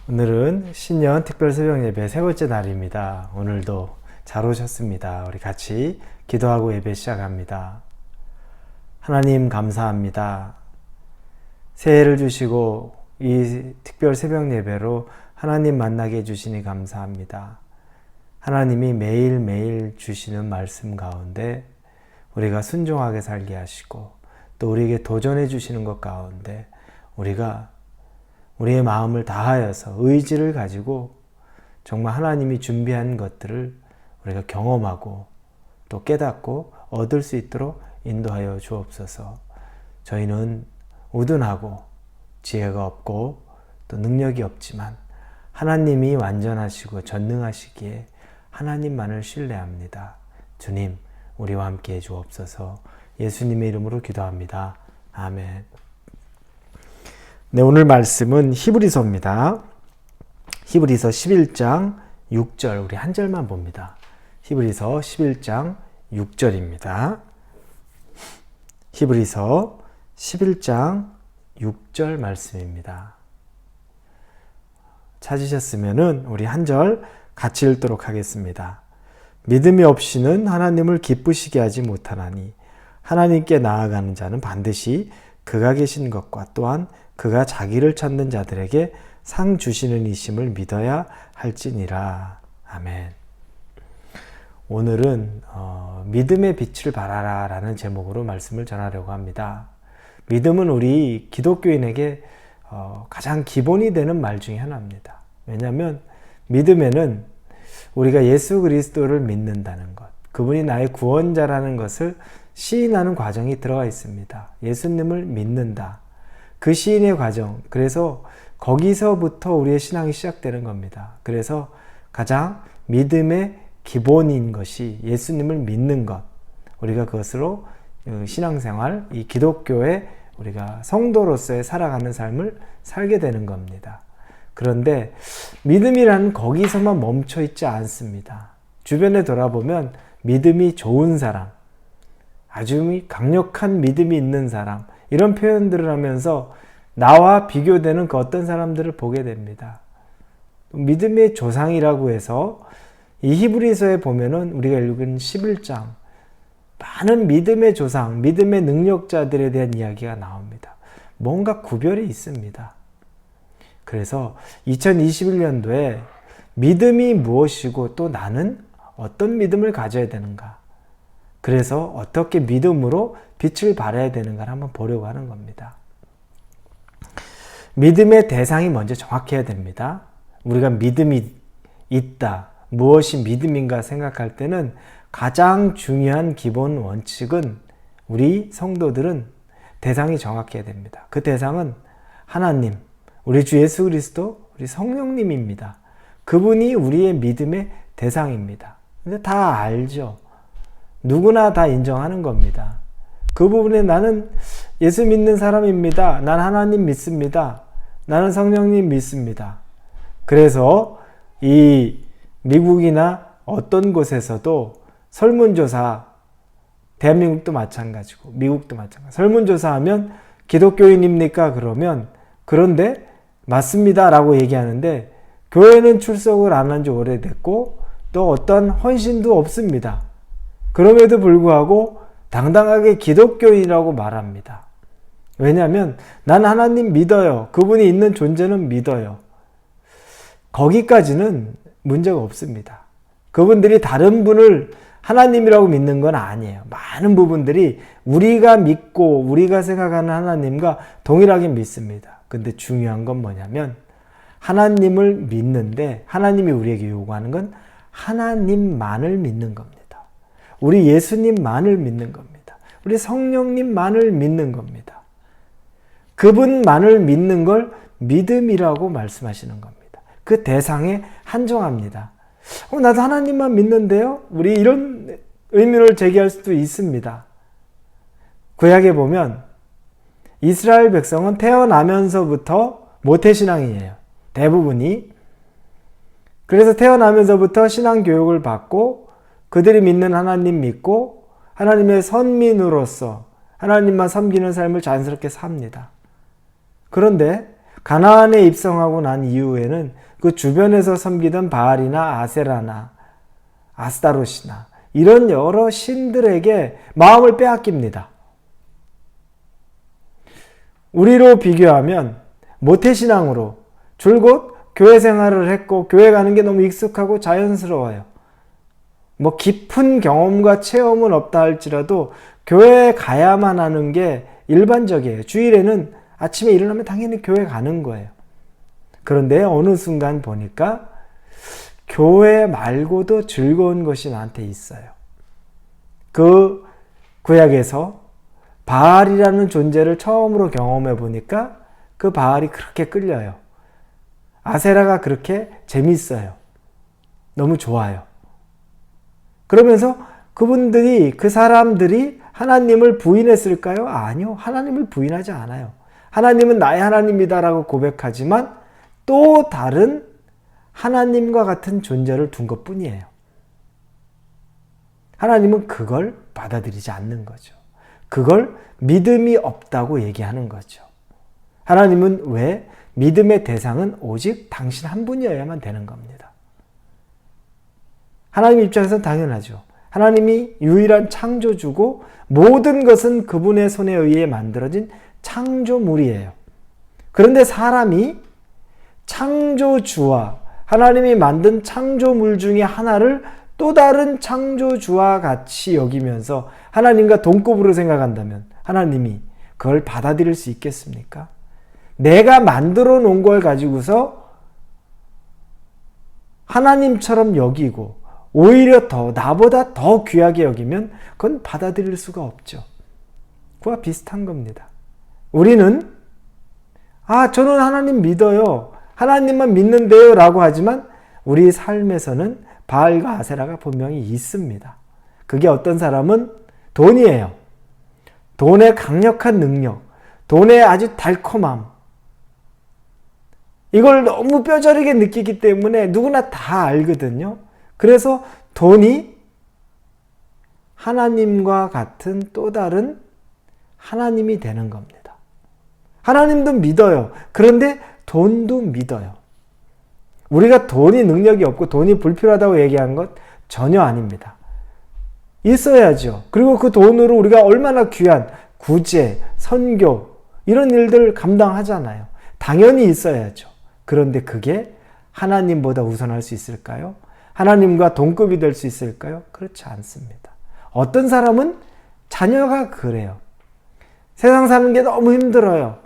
오늘은 신년 특별 새벽 예배 세 번째 날입니다. 오늘도 잘 오셨습니다. 우리 같이 기도하고 예배 시작합니다. 하나님 감사합니다. 새해를 주시고 이 특별 새벽 예배로 하나님 만나게 해주시니 감사합니다. 하나님이 매일매일 주시는 말씀 가운데 우리가 순종하게 살게 하시고 또 우리에게 도전해 주시는 것 가운데 우리가 우리의 마음을 다하여서 의지를 가지고 정말 하나님이 준비한 것들을 우리가 경험하고 또 깨닫고 얻을 수 있도록 인도하여 주옵소서. 저희는 우둔하고 지혜가 없고 또 능력이 없지만 하나님이 완전하시고 전능하시기에 하나님만을 신뢰합니다. 주님, 우리와 함께 해 주옵소서. 예수님의 이름으로 기도합니다. 아멘. 네, 오늘 말씀은 히브리서입니다. 히브리서 11장 6절, 우리 한 절만 봅니다. 히브리서 11장 6절입니다. 히브리서 11장 6절 말씀입니다. 찾으셨으면은 우리 한 절 같이 읽도록 하겠습니다. 믿음이 없이는 하나님을 기쁘시게 하지 못하나니 하나님께 나아가는 자는 반드시 그가 계신 것과 또한 그가 자기를 찾는 자들에게 상 주시는 이심을 믿어야 할지니라. 아멘. 오늘은 믿음의 빛을 발하라 라는 제목으로 말씀을 전하려고 합니다. 믿음은 우리 기독교인에게 가장 기본이 되는 말 중에 하나입니다. 왜냐하면 믿음에는 우리가 예수 그리스도를 믿는다는 것, 그분이 나의 구원자라는 것을 시인하는 과정이 들어가 있습니다. 예수님을 믿는다. 그 시인의 과정, 그래서 거기서부터 우리의 신앙이 시작되는 겁니다. 그래서 가장 믿음의 기본인 것이 예수님을 믿는 것, 우리가 그것으로 신앙생활, 이 기독교의 우리가 성도로서의 살아가는 삶을 살게 되는 겁니다. 그런데 믿음이라는 거기서만 멈춰 있지 않습니다. 주변에 돌아보면 믿음이 좋은 사람, 아주 강력한 믿음이 있는 사람, 이런 표현들을 하면서 나와 비교되는 그 어떤 사람들을 보게 됩니다. 믿음의 조상이라고 해서 이 히브리서에 보면은 우리가 읽은 11장 많은 믿음의 조상, 믿음의 능력자들에 대한 이야기가 나옵니다. 뭔가 구별이 있습니다. 그래서 2021년도에 믿음이 무엇이고 또 나는 어떤 믿음을 가져야 되는가, 그래서 어떻게 믿음으로 빛을 발해야 되는가를 한번 보려고 하는 겁니다. 믿음의 대상이 먼저 정확해야 됩니다. 우리가 믿음이 있다, 무엇이 믿음인가 생각할 때는 가장 중요한 기본 원칙은 우리 성도들은 대상이 정확해야 됩니다. 그 대상은 하나님, 우리 주 예수 그리스도, 우리 성령님입니다. 그분이 우리의 믿음의 대상입니다. 근데 다 알죠. 누구나 다 인정하는 겁니다. 그 부분에 나는 예수 믿는 사람입니다. 난 하나님 믿습니다. 나는 성령님 믿습니다. 그래서 이 미국이나 어떤 곳에서도 설문조사, 대한민국도 마찬가지고 미국도 마찬가지, 설문조사하면 기독교인입니까? 그러면 그런데 맞습니다 라고 얘기하는데 교회는 출석을 안 한 지 오래됐고 또 어떤 헌신도 없습니다. 그럼에도 불구하고 당당하게 기독교인이라고 말합니다. 왜냐하면 난 하나님 믿어요. 그분이 있는 존재는 믿어요. 거기까지는 문제가 없습니다. 그분들이 다른 분을 하나님이라고 믿는 건 아니에요. 많은 부분들이 우리가 믿고 우리가 생각하는 하나님과 동일하게 믿습니다. 근데 중요한 건 뭐냐면 하나님을 믿는데 하나님이 우리에게 요구하는 건 하나님만을 믿는 겁니다. 우리 예수님만을 믿는 겁니다. 우리 성령님만을 믿는 겁니다. 그분만을 믿는 걸 믿음이라고 말씀하시는 겁니다. 그 대상에 한정합니다. 나도 하나님만 믿는데요? 우리 이런 의문을 제기할 수도 있습니다. 구약에 보면 이스라엘 백성은 태어나면서부터 모태신앙이에요. 대부분이. 그래서 태어나면서부터 신앙교육을 받고 그들이 믿는 하나님 믿고 하나님의 선민으로서 하나님만 섬기는 삶을 자연스럽게 삽니다. 그런데 가나안에 입성하고 난 이후에는 그 주변에서 섬기던 바알이나 아세라나 아스타롯이나 이런 여러 신들에게 마음을 빼앗깁니다. 우리로 비교하면 모태신앙으로 줄곧 교회 생활을 했고 교회 가는 게 너무 익숙하고 자연스러워요. 뭐 깊은 경험과 체험은 없다 할지라도 교회에 가야만 하는 게 일반적이에요. 주일에는 아침에 일어나면 당연히 교회 가는 거예요. 그런데 어느 순간 보니까 교회 말고도 즐거운 것이 나한테 있어요. 그 구약에서 바알이라는 존재를 처음으로 경험해 보니까 그 바알이 그렇게 끌려요. 아세라가 그렇게 재밌어요. 너무 좋아요. 그러면서 그분들이, 그 사람들이 하나님을 부인했을까요? 아니요. 하나님을 부인하지 않아요. 하나님은 나의 하나님이다라고 고백하지만 또 다른 하나님과 같은 존재를 둔 것뿐이에요. 하나님은 그걸 받아들이지 않는 거죠. 그걸 믿음이 없다고 얘기하는 거죠. 하나님은 왜? 믿음의 대상은 오직 당신 한 분이어야만 되는 겁니다. 하나님 입장에서는 당연하죠. 하나님이 유일한 창조주고 모든 것은 그분의 손에 의해 만들어진 창조물이에요. 그런데 사람이 창조주와 하나님이 만든 창조물 중에 하나를 또 다른 창조주와 같이 여기면서 하나님과 동급으로 생각한다면 하나님이 그걸 받아들일 수 있겠습니까? 내가 만들어 놓은 걸 가지고서 하나님처럼 여기고 오히려 더 나보다 더 귀하게 여기면 그건 받아들일 수가 없죠. 그와 비슷한 겁니다. 우리는 저는 하나님 믿어요. 하나님만 믿는데요 라고 하지만 우리 삶에서는 바알과 아세라가 분명히 있습니다. 그게 어떤 사람은 돈이에요. 돈의 강력한 능력, 돈의 아주 달콤함. 이걸 너무 뼈저리게 느끼기 때문에 누구나 다 알거든요. 그래서 돈이 하나님과 같은 또 다른 하나님이 되는 겁니다. 하나님도 믿어요. 그런데 돈도 믿어요. 우리가 돈이 능력이 없고 돈이 불필요하다고 얘기한 것 전혀 아닙니다. 있어야죠. 그리고 그 돈으로 우리가 얼마나 귀한 구제, 선교 이런 일들을 감당하잖아요. 당연히 있어야죠. 그런데 그게 하나님보다 우선할 수 있을까요? 하나님과 동급이 될 수 있을까요? 그렇지 않습니다. 어떤 사람은 자녀가 그래요. 세상 사는 게 너무 힘들어요.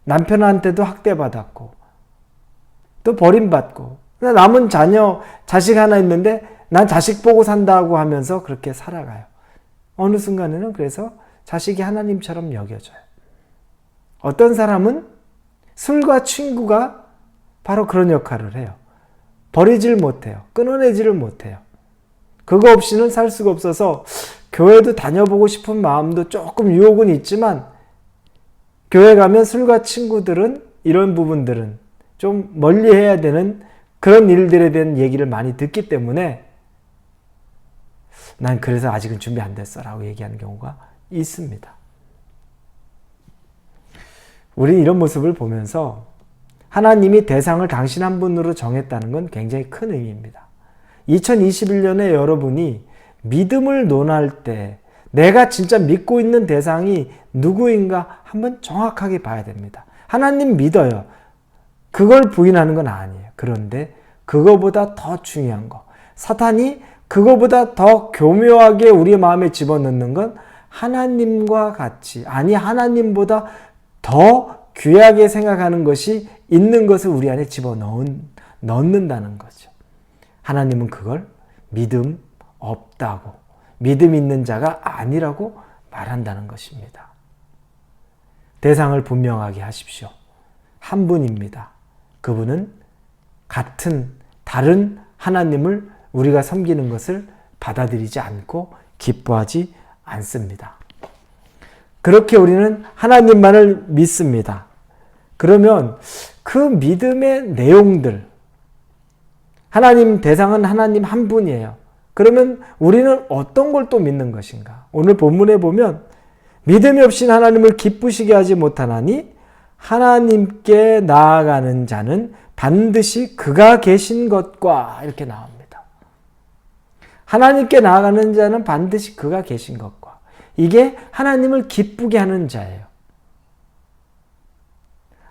남편한테도 학대받았고 또 버림받고 남은 자식 하나 있는데 난 자식 보고 산다고 하면서 그렇게 살아가요. 어느 순간에는 그래서 자식이 하나님처럼 여겨져요. 어떤 사람은 술과 친구가 바로 그런 역할을 해요. 버리질 못해요. 끊어내지를 못해요. 그거 없이는 살 수가 없어서 교회도 다녀보고 싶은 마음도 조금 유혹은 있지만 교회 가면 술과 친구들은 이런 부분들은 좀 멀리 해야 되는 그런 일들에 대한 얘기를 많이 듣기 때문에 난 그래서 아직은 준비 안 됐어 라고 얘기하는 경우가 있습니다. 우리는 이런 모습을 보면서 하나님이 대상을 당신 한 분으로 정했다는 건 굉장히 큰 의미입니다. 2021년에 여러분이 믿음을 논할 때 내가 진짜 믿고 있는 대상이 누구인가 한번 정확하게 봐야 됩니다. 하나님 믿어요. 그걸 부인하는 건 아니에요. 그런데 그거보다 더 중요한 거, 사탄이 그거보다 더 교묘하게 우리 마음에 집어넣는 건 하나님과 같이, 아니 하나님보다 더 귀하게 생각하는 것이 있는 것을 우리 안에 넣는다는 거죠. 하나님은 그걸 믿음 없다고, 믿음 있는 자가 아니라고 말한다는 것입니다. 대상을 분명하게 하십시오. 한 분입니다. 그분은 같은 다른 하나님을 우리가 섬기는 것을 받아들이지 않고 기뻐하지 않습니다. 그렇게 우리는 하나님만을 믿습니다. 그러면 그 믿음의 내용들, 하나님 대상은 하나님 한 분이에요. 그러면 우리는 어떤 걸 또 믿는 것인가? 오늘 본문에 보면 믿음이 없인 하나님을 기쁘시게 하지 못하나니 하나님께 나아가는 자는 반드시 그가 계신 것과 이렇게 나옵니다. 하나님께 나아가는 자는 반드시 그가 계신 것과 이게 하나님을 기쁘게 하는 자예요.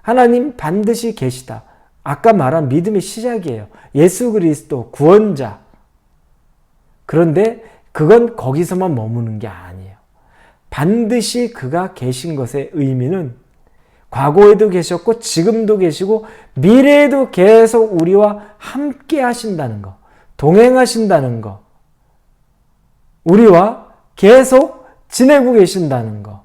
하나님 반드시 계시다. 아까 말한 믿음의 시작이에요. 예수 그리스도 구원자. 그런데 그건 거기서만 머무는 게 아니에요. 반드시 그가 계신 것의 의미는 과거에도 계셨고 지금도 계시고 미래에도 계속 우리와 함께 하신다는 것, 동행하신다는 것, 우리와 계속 지내고 계신다는 것,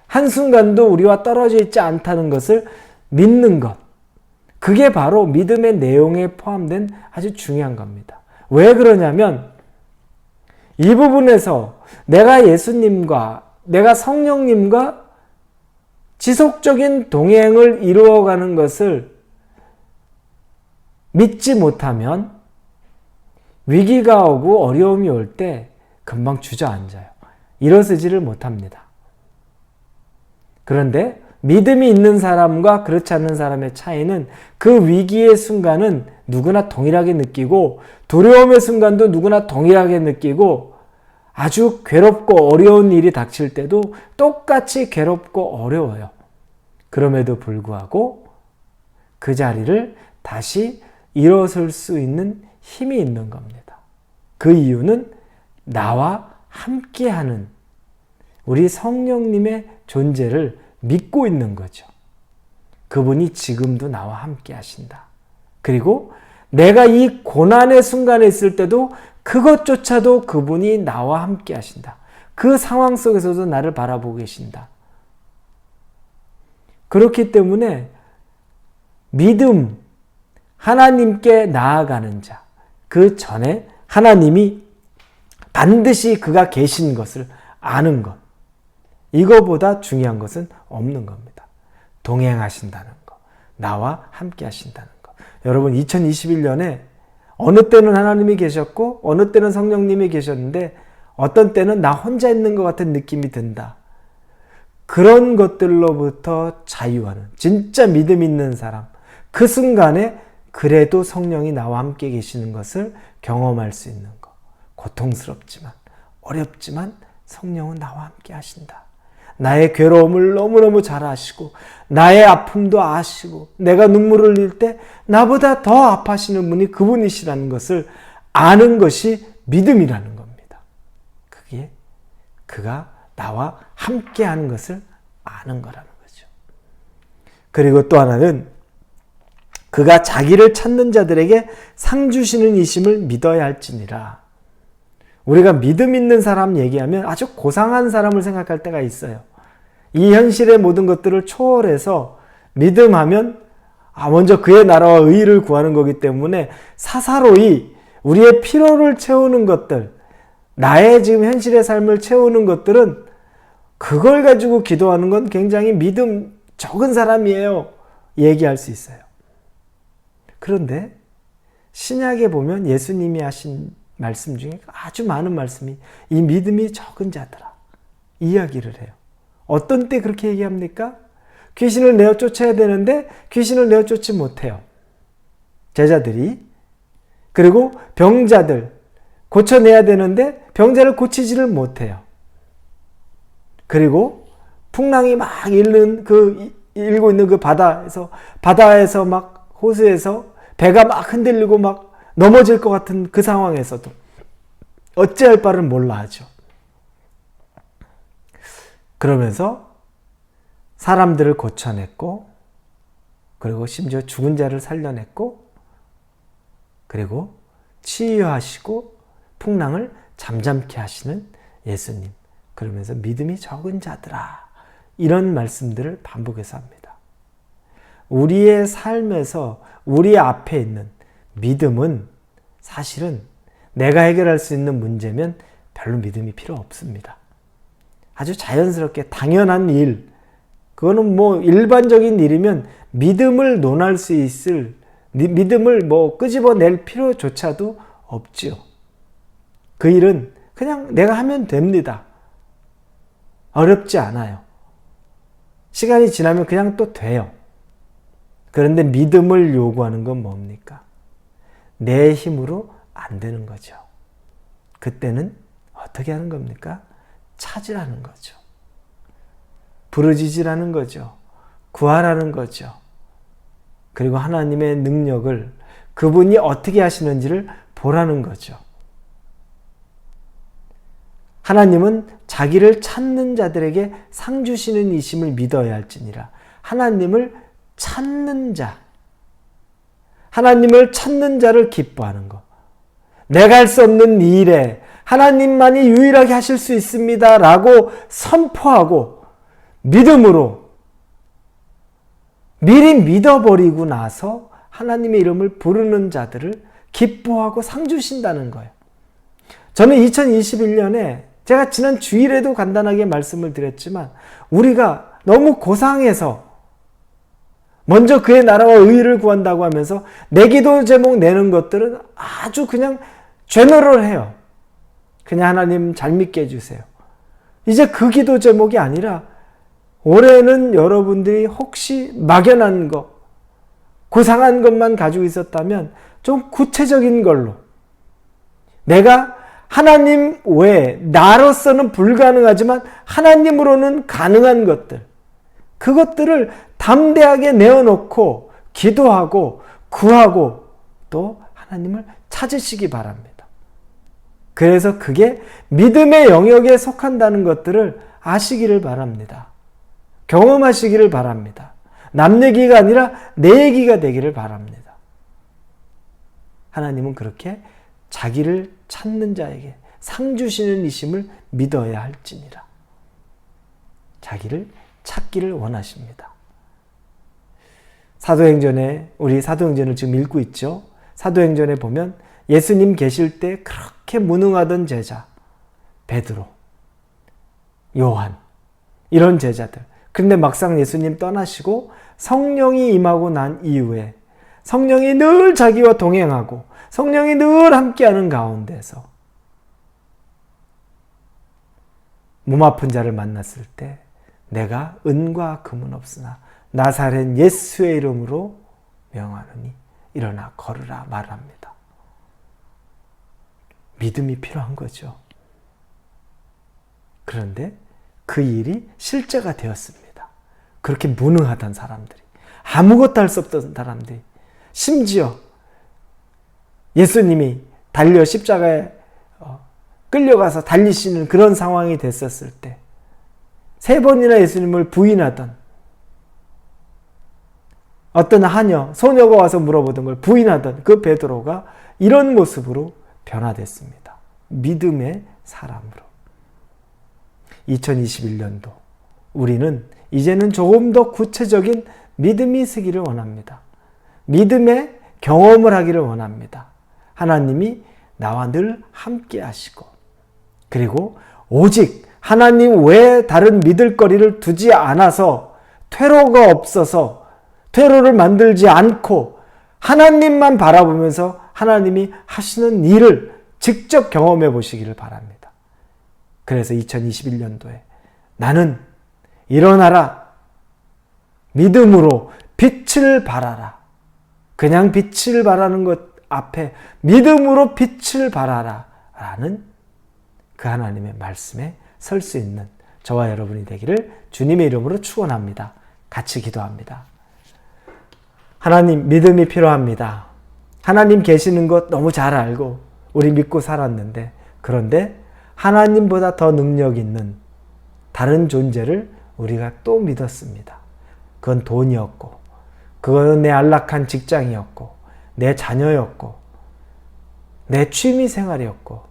한순간도 우리와 떨어져 있지 않다는 것을 믿는 것, 그게 바로 믿음의 내용에 포함된 아주 중요한 겁니다. 왜 그러냐면 이 부분에서 내가 예수님과 내가 성령님과 지속적인 동행을 이루어가는 것을 믿지 못하면 위기가 오고 어려움이 올 때 금방 주저앉아요. 일어서지를 못합니다. 그런데 믿음이 있는 사람과 그렇지 않는 사람의 차이는 그 위기의 순간은 누구나 동일하게 느끼고 두려움의 순간도 누구나 동일하게 느끼고 아주 괴롭고 어려운 일이 닥칠 때도 똑같이 괴롭고 어려워요. 그럼에도 불구하고 그 자리를 다시 일어설 수 있는 힘이 있는 겁니다. 그 이유는 나와 함께하는 우리 성령님의 존재를 믿고 있는 거죠. 그분이 지금도 나와 함께 하신다. 그리고 내가 이 고난의 순간에 있을 때도 그것조차도 그분이 나와 함께 하신다. 그 상황 속에서도 나를 바라보고 계신다. 그렇기 때문에 믿음, 하나님께 나아가는 자, 그 전에 하나님이 반드시 그가 계신 것을 아는 것, 이거보다 중요한 것은 없는 겁니다. 동행하신다는 것, 나와 함께 하신다는 것. 여러분 2021년에 어느 때는 하나님이 계셨고 어느 때는 성령님이 계셨는데 어떤 때는 나 혼자 있는 것 같은 느낌이 든다. 그런 것들로부터 자유하는 진짜 믿음 있는 사람, 그 순간에 그래도 성령이 나와 함께 계시는 것을 경험할 수 있는 것. 고통스럽지만 어렵지만 성령은 나와 함께 하신다. 나의 괴로움을 너무너무 잘 아시고 나의 아픔도 아시고 내가 눈물을 흘릴 때 나보다 더 아파하시는 분이 그분이시라는 것을 아는 것이 믿음이라는 겁니다. 그게 그가 나와 함께하는 것을 아는 거라는 거죠. 그리고 또 하나는 그가 자기를 찾는 자들에게 상 주시는 이심을 믿어야 할지니라. 우리가 믿음 있는 사람 얘기하면 아주 고상한 사람을 생각할 때가 있어요. 이 현실의 모든 것들을 초월해서 믿음하면 먼저 그의 나라와 의의를 구하는 거기 때문에 사사로이 우리의 필요를 채우는 것들, 나의 지금 현실의 삶을 채우는 것들은 그걸 가지고 기도하는 건 굉장히 믿음 적은 사람이에요. 얘기할 수 있어요. 그런데 신약에 보면 예수님이 하신 말씀 중에 아주 많은 말씀이 이 믿음이 적은 자들아 이야기를 해요. 어떤 때 그렇게 얘기합니까? 귀신을 내어 쫓아야 되는데 귀신을 내어 쫓지 못해요. 제자들이. 그리고 병자들 고쳐내야 되는데 병자를 고치지를 못해요. 그리고 풍랑이 막 일고 있는 그 바다에서 막 호수에서 배가 막 흔들리고 막 넘어질 것 같은 그 상황에서도 어찌할 바를 몰라 하죠. 그러면서 사람들을 고쳐냈고 그리고 심지어 죽은 자를 살려냈고 그리고 치유하시고 풍랑을 잠잠케 하시는 예수님. 그러면서 믿음이 적은 자들아 이런 말씀들을 반복해서 합니다. 우리의 삶에서 우리 앞에 있는 믿음은 사실은 내가 해결할 수 있는 문제면 별로 믿음이 필요 없습니다. 아주 자연스럽게 당연한 일, 그거는 뭐 일반적인 일이면 믿음을 논할 수 있을, 믿음을 뭐 끄집어낼 필요조차도 없지요. 그 일은 그냥 내가 하면 됩니다. 어렵지 않아요. 시간이 지나면 그냥 또 돼요. 그런데 믿음을 요구하는 건 뭡니까? 내 힘으로 안 되는 거죠. 그때는 어떻게 하는 겁니까? 찾으라는 거죠. 부르짖으라는 거죠. 구하라는 거죠. 그리고 하나님의 능력을 그분이 어떻게 하시는지를 보라는 거죠. 하나님은 자기를 찾는 자들에게 상 주시는 이심을 믿어야 할지니라. 하나님을 찾는 자, 하나님을 찾는 자를 기뻐하는 것. 내가 할 수 없는 일에 하나님만이 유일하게 하실 수 있습니다 라고 선포하고 믿음으로 미리 믿어버리고 나서 하나님의 이름을 부르는 자들을 기뻐하고 상 주신다는 거예요. 저는 2021년에 제가 지난 주일에도 간단하게 말씀을 드렸지만 우리가 너무 고상해서 먼저 그의 나라와 의의를 구한다고 하면서 내 기도 제목 내는 것들은 아주 그냥 제너럴해요. 그냥 하나님 잘 믿게 해주세요. 이제 그 기도 제목이 아니라 올해는 여러분들이 혹시 막연한 것, 고상한 것만 가지고 있었다면 좀 구체적인 걸로 내가 하나님 외에 나로서는 불가능하지만 하나님으로는 가능한 것들, 그것들을 담대하게 내어놓고 기도하고 구하고 또 하나님을 찾으시기 바랍니다. 그래서 그게 믿음의 영역에 속한다는 것들을 아시기를 바랍니다. 경험하시기를 바랍니다. 남 얘기가 아니라 내 얘기가 되기를 바랍니다. 하나님은 그렇게 자기를 찾는 자에게 상 주시는 이심을 믿어야 할지니라. 자기를 찾기를 원하십니다. 사도행전에, 우리 사도행전을 지금 읽고 있죠. 사도행전에 보면 예수님 계실 때 그렇게 무능하던 제자 베드로, 요한 이런 제자들, 그런데 막상 예수님 떠나시고 성령이 임하고 난 이후에 성령이 늘 자기와 동행하고 성령이 늘 함께하는 가운데서 몸 아픈 자를 만났을 때 내가 은과 금은 없으나 나사렛 예수의 이름으로 명하노니 일어나 걸으라 말합니다. 믿음이 필요한 거죠. 그런데 그 일이 실제가 되었습니다. 그렇게 무능하던 사람들이, 아무것도 할 수 없던 사람들이, 심지어 예수님이 달려 십자가에 끌려가서 달리시는 그런 상황이 됐었을 때 3번이나 예수님을 부인하던 어떤 하녀, 소녀가 와서 물어보던 걸 부인하던 그 베드로가 이런 모습으로 변화됐습니다. 믿음의 사람으로. 2021년도 우리는 이제는 조금 더 구체적인 믿음이 있기를 원합니다. 믿음의 경험을 하기를 원합니다. 하나님이 나와 늘 함께 하시고, 그리고 오직 하나님 외에 다른 믿을 거리를 두지 않아서 퇴로가 없어서 퇴로를 만들지 않고 하나님만 바라보면서 하나님이 하시는 일을 직접 경험해 보시기를 바랍니다. 그래서 2021년도에 나는 일어나라, 믿음으로 빛을 발하라. 그냥 빛을 발하는 것 앞에 믿음으로 빛을 발하라 라는 그 하나님의 말씀에 설 수 있는 저와 여러분이 되기를 주님의 이름으로 축원합니다. 같이 기도합니다. 하나님, 믿음이 필요합니다. 하나님 계시는 것 너무 잘 알고 우리 믿고 살았는데, 그런데 하나님보다 더 능력 있는 다른 존재를 우리가 또 믿었습니다. 그건 돈이었고, 그건 내 안락한 직장이었고, 내 자녀였고, 내 취미 생활이었고,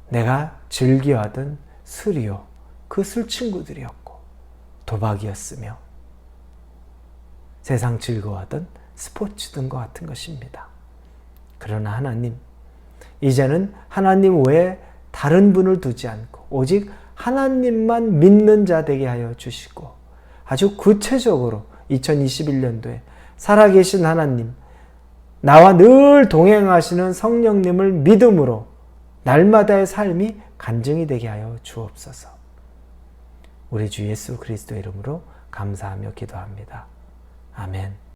내가 즐겨하던 술이요, 그 술 친구들이었고, 도박이었으며 세상 즐거워하던 스포츠 등과 같은 것입니다. 그러나 하나님, 이제는 하나님 외에 다른 분을 두지 않고 오직 하나님만 믿는 자 되게 하여 주시고, 아주 구체적으로 2021년도에 살아계신 하나님, 나와 늘 동행하시는 성령님을 믿음으로 날마다의 삶이 간증이 되게 하여 주옵소서. 우리 주 예수 그리스도의 이름으로 감사하며 기도합니다. 아멘.